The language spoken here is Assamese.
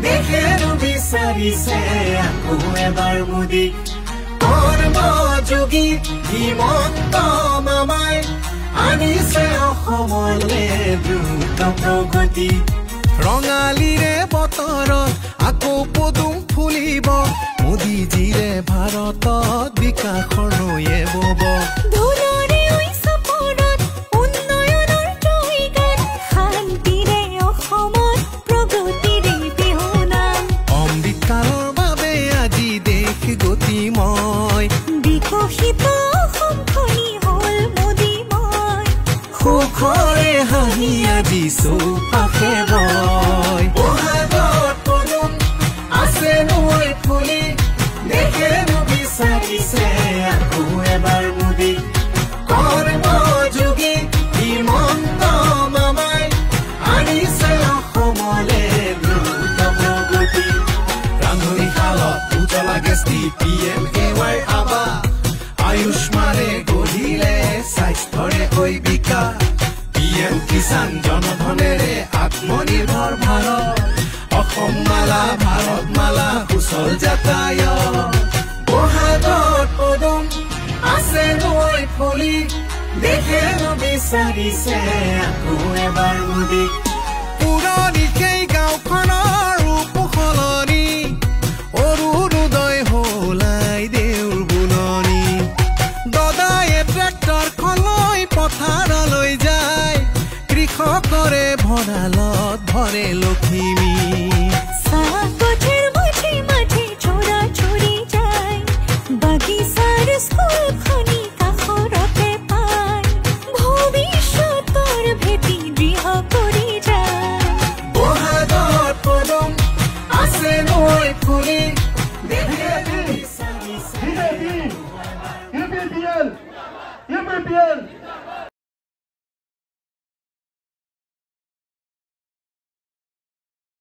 দেখেন বিচাৰিছে আকৌ এবাৰ মোদীক কৰ্মযোগী হিমন্ত মামাই আনিছে অসমলে দ্ৰুত প্ৰগতি ৰঙালীৰে বতৰত আকৌ পদুম ফুলিব মোদীজীৰে ভাৰতত বিকাশৰ নৈয়ে বব ধুনৰে ঐ সপোনত উন্নয়নৰ জয়গান শান্তিৰে অসমত প্ৰগতিৰে বিহুনাম অমৃতকালৰ বাবে আজি দেশ গতিময় বিকশিত অসমখনি হ'ল মোদীময় সুখৰে হাঁহি আজি চৌপাশে বয় বহাগত পদুম আছে নৈ ফুলি দেখেন বিচাৰিছে আকৌ এবাৰ মোদীক কৰ্মযোগী হিমন্ত মামাই আনিছে অসমলে দ্ৰুত প্ৰগতি ৰান্ধনি শালত উজ্বলা গেছটি PMAY আবা আয়ুষ্মানে গঢ়িলে স্বাস্থ্যৰে হৈ বিকাশ PM কিষাণ জনধনেৰে আত্মনিৰ্ভৰ ভাৰত অসম মালা ভাৰত মালা সুচল যাতায়ত বহাগত পদুম আছে নৈ ফুলি দেখেন বিচাৰিছে আকৌ এবাৰ মোদীক পুৰণি সেই গাঁওখনৰ ৰূপ সলনি অৰুণোদয় হলাই দেউৰ বুননি দদায়ে ট্ৰেক্টৰখন লৈ পথাৰলৈ যায় কৃষকৰে ভঁৰালত ভৰে লখিমী চাহগছৰ মাঝে মাঝে চৰা চৰি যায় বাগিচাৰ স্কুলখনি কাষৰতে পায় ভৱিষ্যতৰ ভেটি দৃঢ় কৰি যায় বহাগত পদুম আছে নৈ ফুলি দেখেন বিচাৰিছে UPPL